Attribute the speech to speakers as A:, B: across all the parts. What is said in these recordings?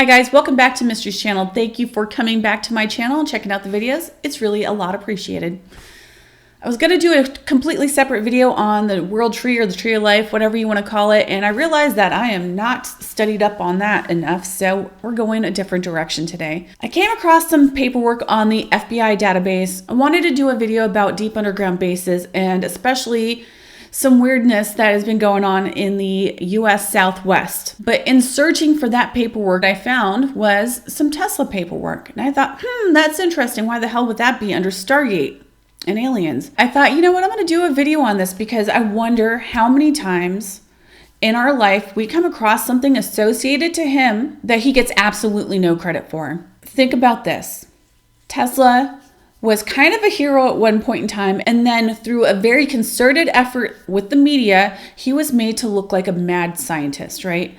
A: Hi guys, welcome back to Mysteries Channel. Thank you for coming back to my channel and checking out the videos. It's really a lot appreciated. I was going to do a completely separate video on the world tree or the tree of life, whatever you want to call it, and I realized that I am not studied up on that enough, so we're going a different direction today. I came across some paperwork on the FBI database. I wanted to do a video about deep underground bases and especially some weirdness that has been going on in the U.S. Southwest. But in searching for that paperwork, I found was some Tesla paperwork. And I thought, that's interesting. Why the hell would that be under Stargate and aliens? I thought, you know what, I'm going to do a video on this because I wonder how many times in our life we come across something associated to him that he gets absolutely no credit for. Think about this. Tesla was kind of a hero at one point in time, and then through a very concerted effort with the media, he was made to look like a mad scientist, right?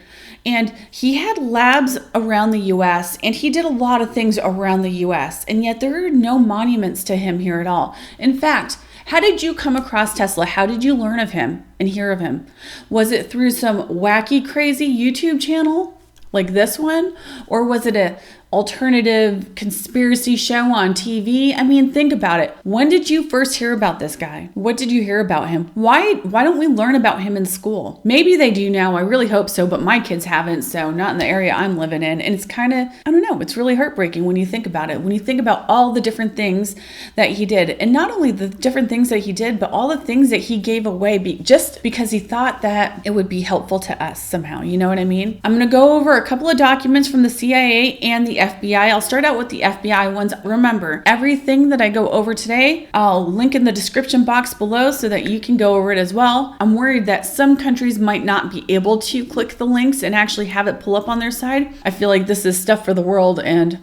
A: And he had labs around the US, and he did a lot of things around the US, and yet there are no monuments to him here at all. In fact, how did you come across Tesla? How did you learn of him and hear of him? Was it through some wacky, crazy YouTube channel like this one? Or was it a alternative conspiracy show on TV? I mean, think about it. When did you first hear about this guy? What did you hear about him? Why don't we learn about him in school? Maybe they do now. I really hope so, but my kids haven't, so not in the area I'm living in. And it's kind of, I don't know, it's really heartbreaking when you think about it. When you think about all the different things that he did, and not only the different things that he did, but all the things that he gave away just because he thought that it would be helpful to us somehow. You know what I mean? I'm going to go over a couple of documents from the CIA and the FBI. I'll start out with the FBI ones. Remember, everything that I go over today, I'll link in the description box below so that you can go over it as well. I'm worried that some countries might not be able to click the links and actually have it pull up on their side. I feel like this is stuff for the world, and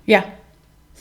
A: yeah.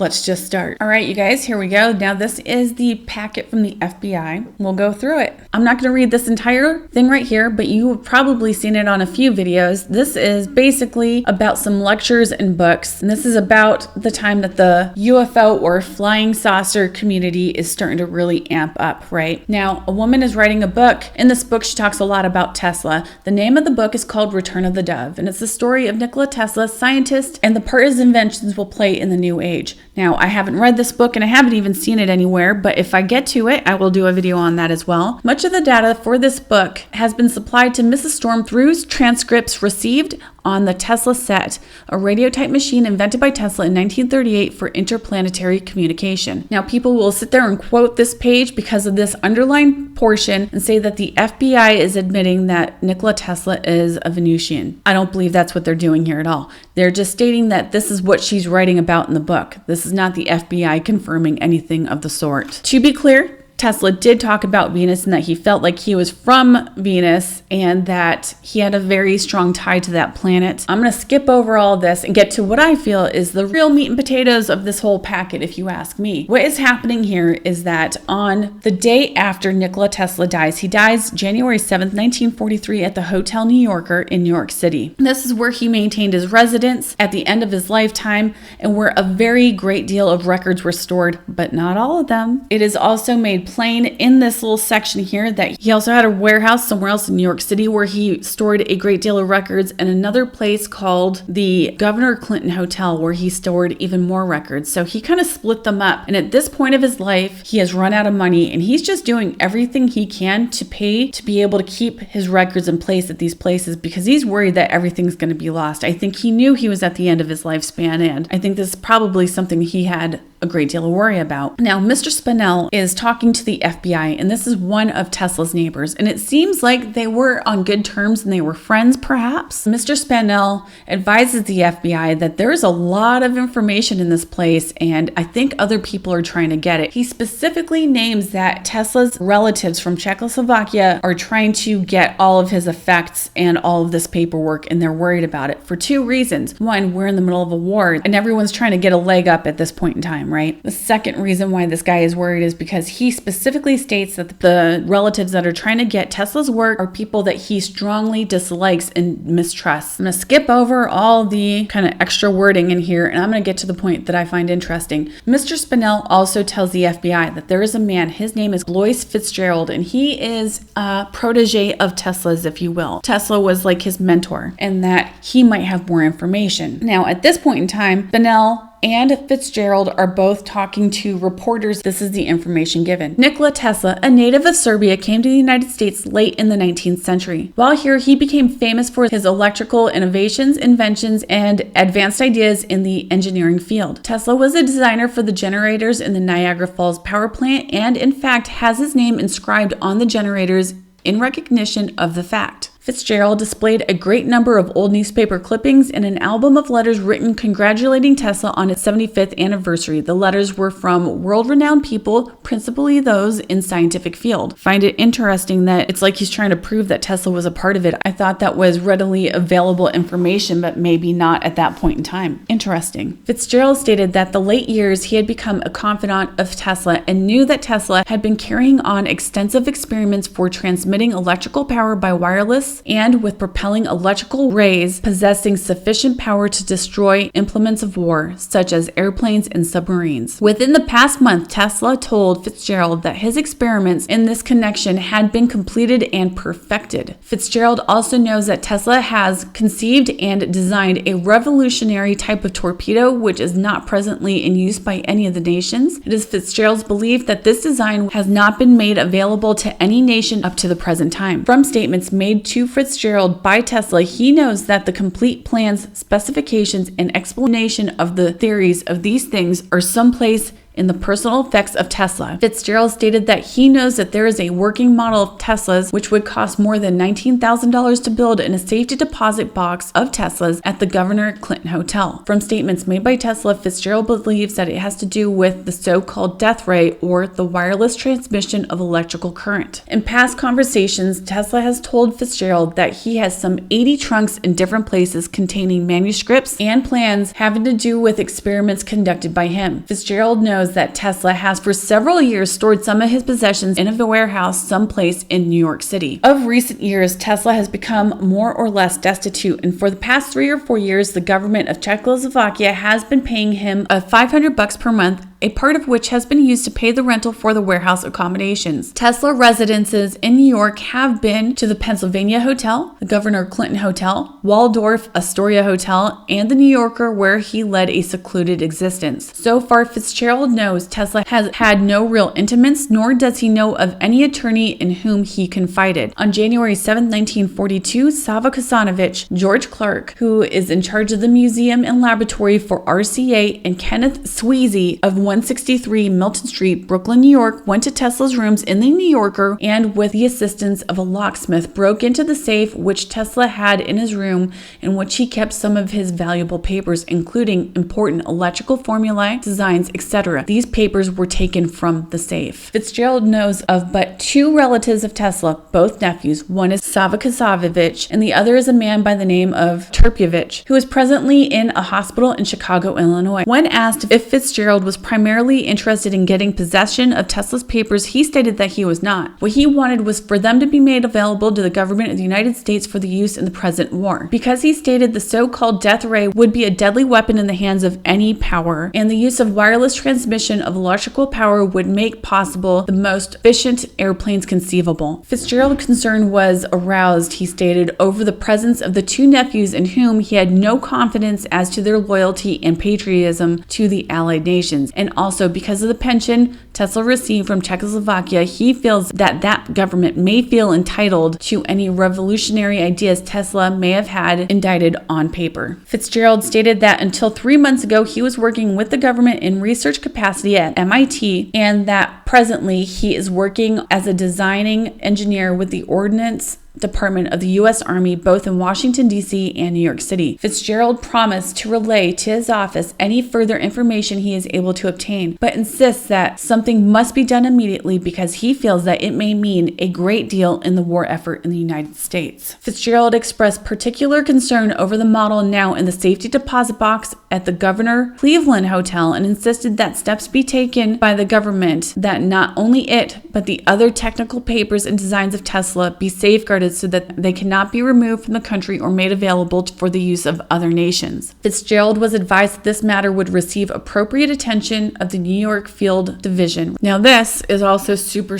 A: Let's just start. All right, you guys, here we go. Now this is the packet from the FBI. We'll go through it. I'm not going to read this entire thing right here, but you have probably seen it on a few videos. This is basically about some lectures and books. And this is about the time that the UFO or flying saucer community is starting to really amp up, right? Now, a woman is writing a book. In this book, she talks a lot about Tesla. The name of the book is called Return of the Dove, and it's the story of Nikola Tesla, scientist, and the part his inventions will play in the new age. Now, I haven't read this book and I haven't even seen it anywhere, but if I get to it, I will do a video on that as well. Much of the data for this book has been supplied to Mrs. Storm through transcripts received on the Tesla set, a radio-type machine invented by Tesla in 1938 for interplanetary communication. Now, people will sit there and quote this page because of this underlined portion and say that the FBI is admitting that Nikola Tesla is a Venusian. I don't believe that's what they're doing here at all. They're just stating that this is what she's writing about in the book. This is not the FBI confirming anything of the sort. To be clear, Tesla did talk about Venus and that he felt like he was from Venus and that he had a very strong tie to that planet. I'm going to skip over all this and get to what I feel is the real meat and potatoes of this whole packet, if you ask me. What is happening here is that on the day after Nikola Tesla dies, he dies January 7th, 1943 at the Hotel New Yorker in New York City. This is where he maintained his residence at the end of his lifetime and where a very great deal of records were stored, but not all of them. It is also made plain in this little section here that he also had a warehouse somewhere else in New York City where he stored a great deal of records, and another place called the Governor Clinton Hotel where he stored even more records. So he kind of split them up, and at this point of his life he has run out of money and he's just doing everything he can to pay to be able to keep his records in place at these places because he's worried that everything's going to be lost. I think he knew he was at the end of his lifespan, and I think this is probably something he had a great deal of worry about. Now, Mr. Spinell is talking to the FBI, and this is one of Tesla's neighbors, and it seems like they were on good terms and they were friends, perhaps. Mr. Spinell advises the FBI that there's a lot of information in this place, and I think other people are trying to get it. He specifically names that Tesla's relatives from Czechoslovakia are trying to get all of his effects and all of this paperwork, and they're worried about it for two reasons. One, we're in the middle of a war, and everyone's trying to get a leg up at this point in time, right? The second reason why this guy is worried is because he specifically states that the relatives that are trying to get Tesla's work are people that he strongly dislikes and mistrusts. I'm going to skip over all the kind of extra wording in here, and I'm going to get to the point that I find interesting. Mr. Spinell also tells the FBI that there is a man, his name is Lois Fitzgerald, and he is a protege of Tesla's, if you will. Tesla was like his mentor, and that he might have more information. Now, at this point in time, Spinell and Fitzgerald are both talking to reporters. This is the information given. Nikola Tesla, a native of Serbia, came to the United States late in the 19th century. While here, he became famous for his electrical innovations, inventions, and advanced ideas in the engineering field. Tesla was a designer for the generators in the Niagara Falls power plant and, in fact, has his name inscribed on the generators in recognition of the fact. Fitzgerald displayed a great number of old newspaper clippings and an album of letters written congratulating Tesla on its 75th anniversary. The letters were from world-renowned people, principally those in scientific field. Find it interesting that it's like he's trying to prove that Tesla was a part of it. I thought that was readily available information, but maybe not at that point in time. Interesting. Fitzgerald stated that the late years he had become a confidant of Tesla and knew that Tesla had been carrying on extensive experiments for transmitting electrical power by wireless and with propelling electrical rays possessing sufficient power to destroy implements of war, such as airplanes and submarines. Within the past month, Tesla told Fitzgerald that his experiments in this connection had been completed and perfected. Fitzgerald also knows that Tesla has conceived and designed a revolutionary type of torpedo which is not presently in use by any of the nations. It is Fitzgerald's belief that this design has not been made available to any nation up to the present time. From statements made to Fitzgerald by Tesla, he knows that the complete plans, specifications, and explanation of the theories of these things are someplace in the personal effects of Tesla. Fitzgerald stated that he knows that there is a working model of Tesla's which would cost more than $19,000 to build in a safety deposit box of Tesla's at the Governor Clinton Hotel. From statements made by Tesla, Fitzgerald believes that it has to do with the so-called death ray, or the wireless transmission of electrical current. In past conversations, Tesla has told Fitzgerald that he has some 80 trunks in different places containing manuscripts and plans having to do with experiments conducted by him. Fitzgerald knows that Tesla has for several years stored some of his possessions in a warehouse someplace in New York City. Of recent years, Tesla has become more or less destitute, and for the past 3 or 4 years, the government of Czechoslovakia has been paying him $500 per month, a part of which has been used to pay the rental for the warehouse accommodations. Tesla residences in New York have been to the Pennsylvania Hotel, the Governor Clinton Hotel, Waldorf Astoria Hotel, and the New Yorker, where he led a secluded existence. So far, Fitzgerald knows Tesla has had no real intimates, nor does he know of any attorney in whom he confided. On January 7, 1942, Sava Kasanovich, George Clark, who is in charge of the museum and laboratory for RCA, and Kenneth Sweezy of 163 Milton Street, Brooklyn, New York, went to Tesla's rooms in the New Yorker and, with the assistance of a locksmith, broke into the safe which Tesla had in his room, in which he kept some of his valuable papers, including important electrical formulae, designs, etc. These papers were taken from the safe. Fitzgerald knows of but 2 relatives of Tesla, both nephews. One is Sava Kasavovich, and the other is a man by the name of Terpievich, who is presently in a hospital in Chicago, Illinois. When asked if Fitzgerald was primarily interested in getting possession of Tesla's papers, he stated that he was not. What he wanted was for them to be made available to the government of the United States for the use in the present war. Because he stated the so-called death ray would be a deadly weapon in the hands of any power, and the use of wireless transmission of electrical power would make possible the most efficient airplanes conceivable. Fitzgerald's concern was aroused, he stated, over the presence of the 2 nephews in whom he had no confidence as to their loyalty and patriotism to the Allied nations, and also because of the pension Tesla received from Czechoslovakia, he feels that that government may feel entitled to any revolutionary ideas Tesla may have had indicted on paper. Fitzgerald stated that until 3 months ago, he was working with the government in research capacity at MIT, and that presently he is working as a designing engineer with the Ordnance Department of the U.S. Army, both in Washington, D.C. and New York City. Fitzgerald promised to relay to his office any further information he is able to obtain, but insists that something must be done immediately because he feels that it may mean a great deal in the war effort in the United States. Fitzgerald expressed particular concern over the model now in the safety deposit box at the Governor Cleveland Hotel and insisted that steps be taken by the government that not only it, but the other technical papers and designs of Tesla be safeguarded so that they cannot be removed from the country or made available for the use of other nations. Fitzgerald was advised that this matter would receive appropriate attention of the New York Field Division. Now this is also super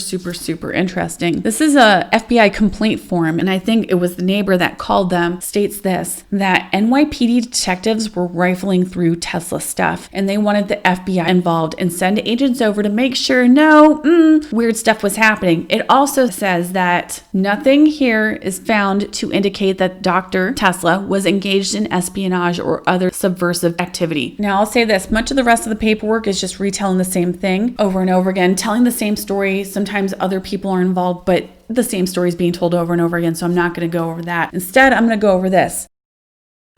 A: interesting. This is a FBI complaint form, and I think it was the neighbor that called them, states this, that NYPD detectives were rifling through Tesla stuff, and they wanted the FBI involved and send agents over to make sure weird stuff was happening. It also says that nothing here is found to indicate that Dr. Tesla was engaged in espionage or other subversive activity. Now I'll say this, much of the rest of the paperwork is just retelling the same thing over and over again, telling the same story. Sometimes other people are involved, but the same story is being told over and over again, so I'm not going to go over that. Instead, I'm going to go over this.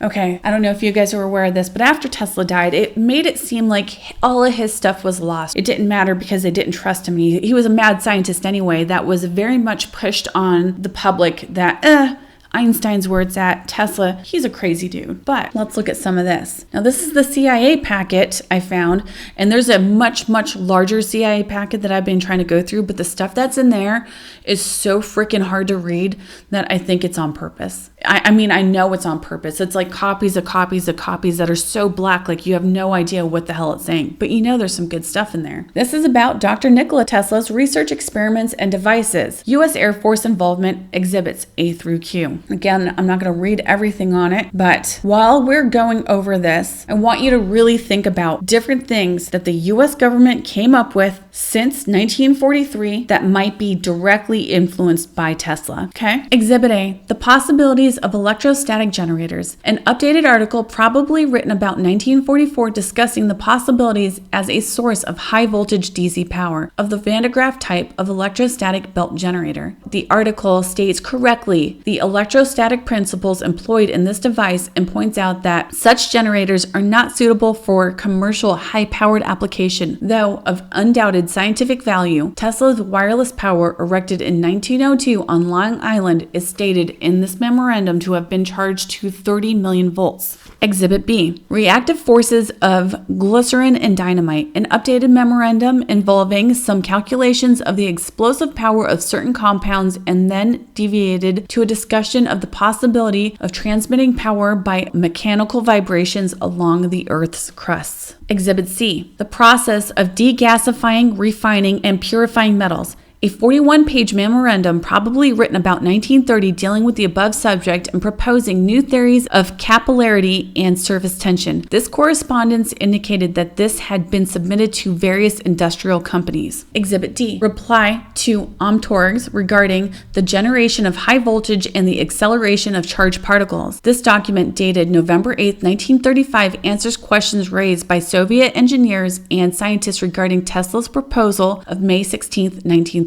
A: Okay, I don't know if you guys are aware of this, but after Tesla died, it made it seem like all of his stuff was lost. It didn't matter because they didn't trust him. He was a mad scientist anyway. That was very much pushed on the public that, Einstein's where it's at. Tesla, he's a crazy dude. But let's look at some of this. Now, this is the CIA packet I found, and there's a much larger CIA packet that I've been trying to go through, but the stuff that's in there is so freaking hard to read that I think it's on purpose. I mean, I know it's on purpose. It's like copies of copies of copies that are so black, like you have no idea what the hell it's saying. But you know there's some good stuff in there. This is about Dr. Nikola Tesla's research experiments and devices. U.S. Air Force involvement, exhibits A through Q. Again, I'm not going to read everything on it, but while we're going over this, I want you to really think about different things that the U.S. government came up with since 1943 that might be directly influenced by Tesla. Okay? Exhibit A, the possibilities of electrostatic generators. An updated article probably written about 1944 discussing the possibilities as a source of high voltage DC power of the Van de Graaff type of electrostatic belt generator. The article states correctly the electrostatic principles employed in this device and points out that such generators are not suitable for commercial high-powered application, though of undoubted scientific value. Tesla's wireless power erected in 1902 on Long Island is stated in this memorandum to have been charged to 30 million volts. Exhibit B, reactive forces of glycerin and dynamite, an updated memorandum involving some calculations of the explosive power of certain compounds and then deviated to a discussion of the possibility of transmitting power by mechanical vibrations along the Earth's crust. Exhibit C, the process of degasifying, refining, and purifying metals. A 41-page memorandum probably written about 1930 dealing with the above subject and proposing new theories of capillarity and surface tension. This correspondence indicated that this had been submitted to various industrial companies. Exhibit D, reply to Omtorgs regarding the generation of high voltage and the acceleration of charged particles. This document dated November 8, 1935 answers questions raised by Soviet engineers and scientists regarding Tesla's proposal of May 16, 1935.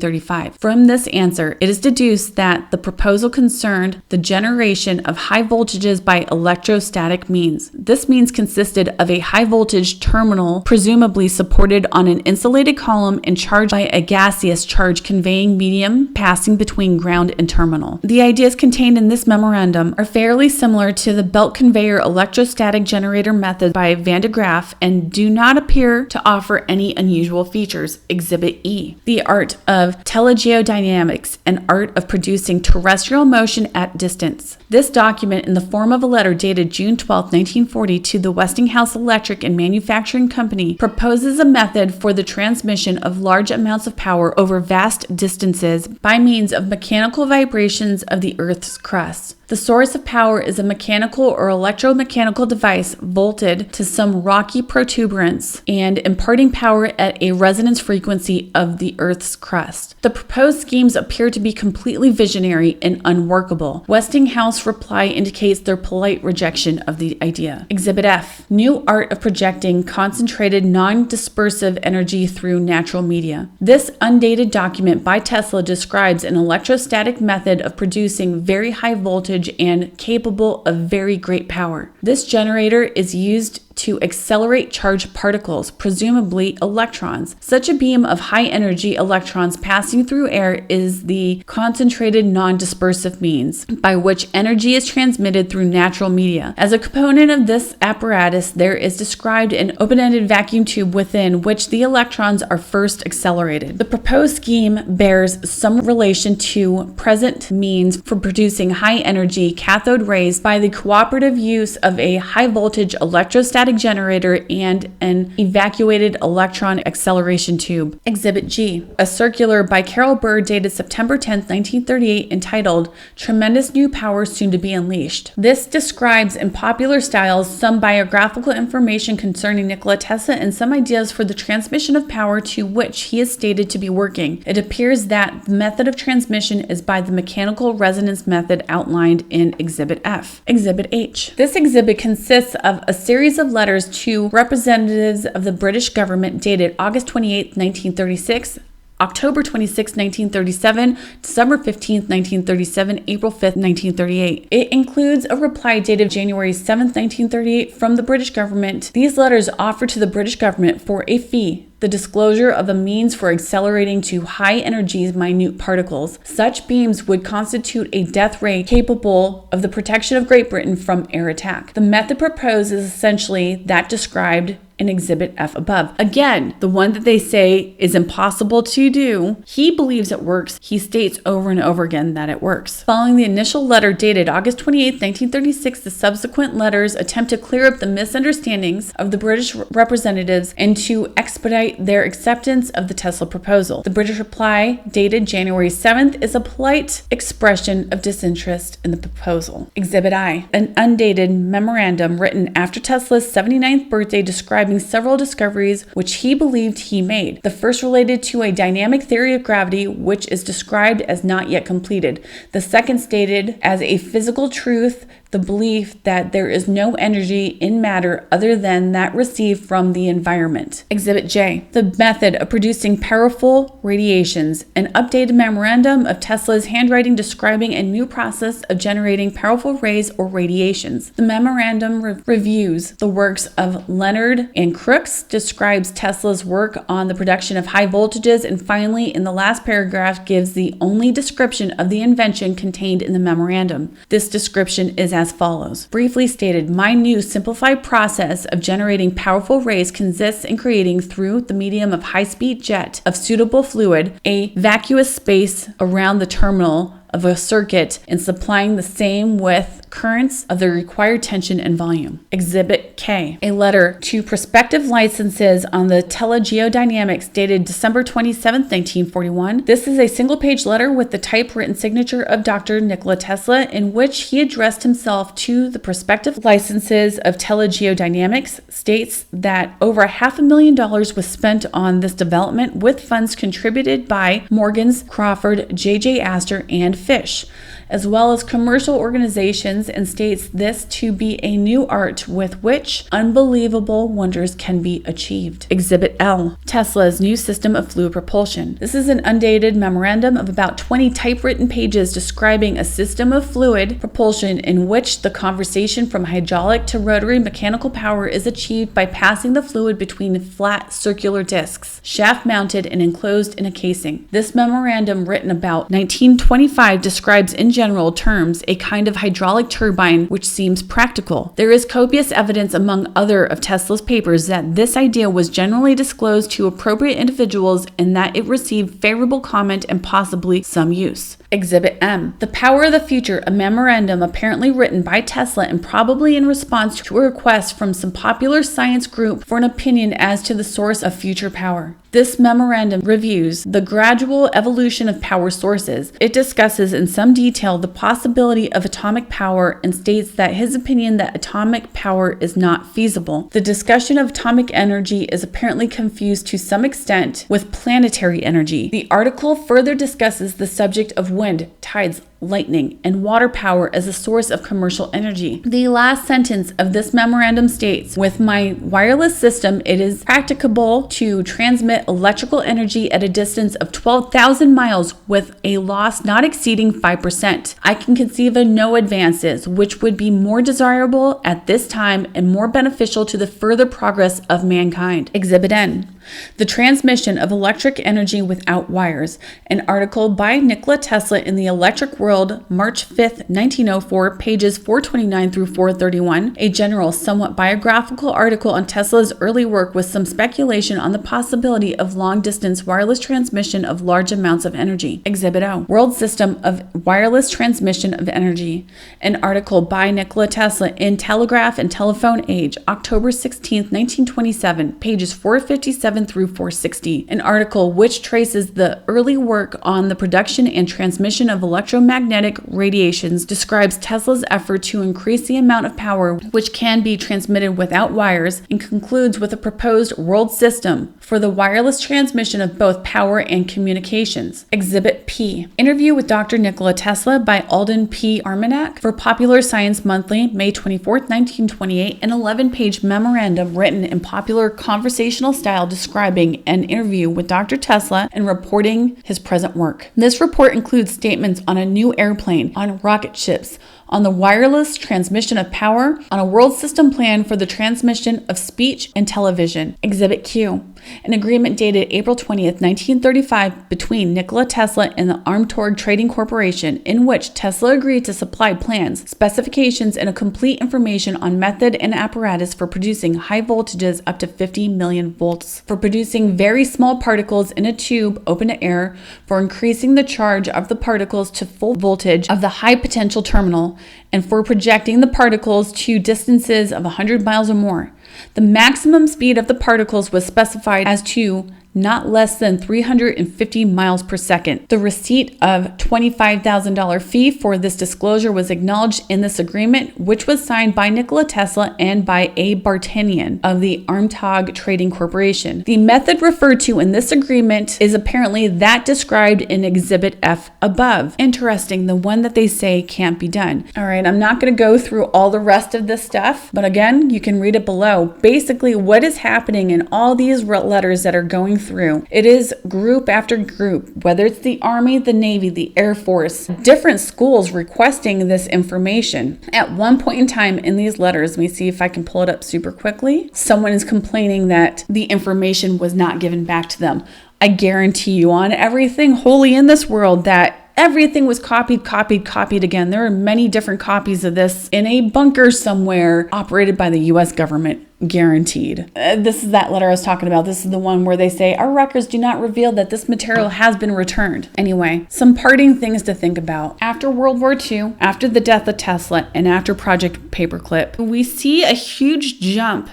A: From this answer, it is deduced that the proposal concerned the generation of high voltages by electrostatic means. This means consisted of a high voltage terminal, presumably supported on an insulated column and charged by a gaseous charge conveying medium passing between ground and terminal. The ideas contained in this memorandum are fairly similar to the belt conveyor electrostatic generator method by Van de Graaff and do not appear to offer any unusual features. Exhibit E, the art of telegeodynamics, an art of producing terrestrial motion at distance. This document, in the form of a letter dated June 12, 1940 to the Westinghouse Electric and Manufacturing Company, proposes a method for the transmission of large amounts of power over vast distances by means of mechanical vibrations of the Earth's crust. The source of power is a mechanical or electromechanical device volted to some rocky protuberance and imparting power at a resonance frequency of the Earth's crust. discussed. The proposed schemes appear to be completely visionary and unworkable. Westinghouse reply indicates their polite rejection of the idea. Exhibit F, new art of projecting concentrated non-dispersive energy through natural media. This undated document by Tesla describes an electrostatic method of producing very high voltage and capable of very great power. This generator is used to accelerate charged particles, presumably electrons. Such a beam of high-energy electrons passing through air is the concentrated non-dispersive means by which energy is transmitted through natural media. As a component of this apparatus, there is described an open-ended vacuum tube within which the electrons are first accelerated. The proposed scheme bears some relation to present means for producing high-energy cathode rays by the cooperative use of a high-voltage electrostatic generator and an evacuated electron acceleration tube. Exhibit G, a circular by Carol Bird dated September 10, 1938, entitled Tremendous New Power Soon to be Unleashed. This describes in popular styles some biographical information concerning Nikola Tesla and some ideas for the transmission of power to which he is stated to be working. It appears that the method of transmission is by the mechanical resonance method outlined in Exhibit F. Exhibit H. This exhibit consists of a series of letters to representatives of the British government dated August 28, 1936, October 26, 1937, December 15, 1937, April 5, 1938. It includes a reply dated January 7, 1938 from the British government. These letters offer to the British government for a fee the disclosure of a means for accelerating to high energies minute particles. Such beams would constitute a death ray capable of the protection of Great Britain from air attack. The method proposed is essentially that described in Exhibit F above. Again, the one that they say is impossible to do, he believes it works. He states over and over again that it works. Following the initial letter dated August 28, 1936, the subsequent letters attempt to clear up the misunderstandings of the British representatives and to expedite their acceptance of the Tesla proposal. The British reply, dated January 7th, is a polite expression of disinterest in the proposal. Exhibit I, an undated memorandum written after Tesla's 79th birthday describing several discoveries which he believed he made. The first related to a dynamic theory of gravity, which is described as not yet completed. The second stated as a physical truth the belief that there is no energy in matter other than that received from the environment. Exhibit J, the method of producing powerful radiations, an updated memorandum of Tesla's handwriting describing a new process of generating powerful rays or radiations. The memorandum reviews the works of Leonard and Crookes, describes Tesla's work on the production of high voltages, and finally, in the last paragraph, gives the only description of the invention contained in the memorandum. This description is as follows. Briefly stated, my new simplified process of generating powerful rays consists in creating through the medium of high-speed jet of suitable fluid a vacuous space around the terminal of a circuit and supplying the same with currents of the required tension and volume. Exhibit K, a letter to prospective licenses on the telegeodynamics dated December 27, 1941. This is a single-page letter with the typewritten signature of Dr. Nikola Tesla in which he addressed himself to the prospective licenses of telegeodynamics, states that over $500,000 was spent on this development with funds contributed by Morgans, Crawford, J.J. Astor, and Fish, as well as commercial organizations, and states this to be a new art with which unbelievable wonders can be achieved. Exhibit L, Tesla's new system of fluid propulsion. This is an undated memorandum of about 20 typewritten pages describing a system of fluid propulsion in which the conversion from hydraulic to rotary mechanical power is achieved by passing the fluid between flat circular discs, shaft mounted and enclosed in a casing. This memorandum, written about 1925, describes in general terms a kind of hydraulic turbine which seems practical. There is copious evidence among other of Tesla's papers that this idea was generally disclosed to appropriate individuals and that it received favorable comment and possibly some use. Exhibit M, the power of the future, a memorandum apparently written by Tesla and probably in response to a request from some popular science group for an opinion as to the source of future power. This memorandum reviews the gradual evolution of power sources. It discusses in some detail the possibility of atomic power and states that his opinion that atomic power is not feasible. The discussion of atomic energy is apparently confused to some extent with planetary energy. The article further discusses the subject of wind, tides, lightning, and water power as a source of commercial energy. The last sentence of this memorandum states, with my wireless system, it is practicable to transmit electrical energy at a distance of 12,000 miles with a loss not exceeding 5%. I can conceive of no advances which would be more desirable at this time and more beneficial to the further progress of mankind. Exhibit N. The transmission of electric energy without wires. An article by Nikola Tesla in the Electric World, March 5th, 1904, pages 429 through 431. A general, somewhat biographical article on Tesla's early work with some speculation on the possibility of long-distance wireless transmission of large amounts of energy. Exhibit O. World System of Wireless Transmission of Energy. An article by Nikola Tesla in Telegraph and Telephone Age, October 16th, 1927, pages 457 through 460, an article which traces the early work on the production and transmission of electromagnetic radiations, describes Tesla's effort to increase the amount of power which can be transmitted without wires, and concludes with a proposed world system for the wireless transmission of both power and communications. Exhibit P. Interview with Dr. Nikola Tesla by Alden P. Armanack for Popular Science Monthly, May 24, 1928, an 11-page memorandum written in popular conversational style describing an interview with Dr. Tesla and reporting his present work. This report includes statements on a new airplane, on rocket ships, on the wireless transmission of power, on a world system plan for the transmission of speech and television. Exhibit Q. An agreement dated April 20th, 1935 between Nikola Tesla and the Armtorg Trading Corporation, in which Tesla agreed to supply plans, specifications, and a complete information on method and apparatus for producing high voltages up to 50 million volts, for producing very small particles in a tube open to air, for increasing the charge of the particles to full voltage of the high potential terminal, and for projecting the particles to distances of 100 miles or more. The maximum speed of the particles was specified as to not less than 350 miles per second. The receipt of $25,000 fee for this disclosure was acknowledged in this agreement, which was signed by Nikola Tesla and by A. Bartanian of the Armtorg Trading Corporation. The method referred to in this agreement is apparently that described in Exhibit F above. Interesting, the one that they say can't be done. All right, I'm not going to go through all the rest of this stuff, but again, you can read it below. Basically, what is happening in all these letters that are going through. It is group after group, whether it's the Army, the Navy, the Air Force, different schools requesting this information. At one point in time in these letters, let me see if I can pull it up super quickly. Someone is complaining that the information was not given back to them. I guarantee you on everything holy in this world that everything was copied again. There are many different copies of this in a bunker somewhere operated by the U.S. government. Guaranteed. This is that letter I was talking about. This is the one where they say, our records do not reveal that this material has been returned. Anyway, some parting things to think about. After World War II, after the death of Tesla, and after Project Paperclip, we see a huge jump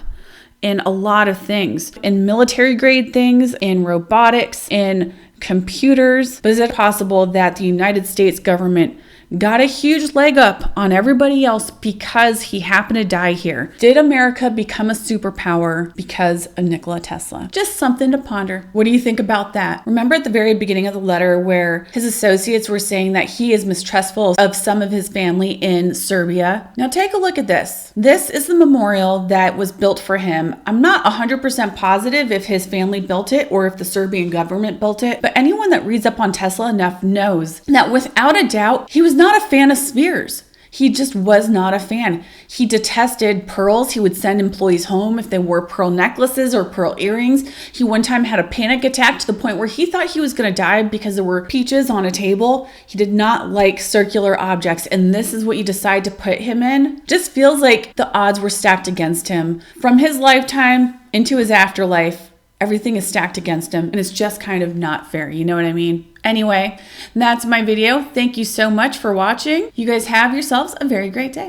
A: in a lot of things. In military grade things, in robotics, in computers. But is it possible that the United States government got a huge leg up on everybody else because he happened to die here? Did America become a superpower because of Nikola Tesla? Just something to ponder. What do you think about that? Remember at the very beginning of the letter where his associates were saying that he is mistrustful of some of his family in Serbia? Now take a look at this. This is the memorial that was built for him. I'm not 100% positive if his family built it or if the Serbian government built it, but anyone that reads up on Tesla enough knows that without a doubt, he was not a fan of spheres. He just was not a fan. He detested pearls. He would send employees home if they wore pearl necklaces or pearl earrings. He one time had a panic attack to the point where he thought he was going to die because there were peaches on a table. He did not like circular objects, and this is what you decide to put him in. Just feels like the odds were stacked against him. From his lifetime into his afterlife, everything is stacked against him, and it's just kind of not fair. You know what I mean? Anyway, that's my video. Thank you so much for watching. You guys have yourselves a very great day.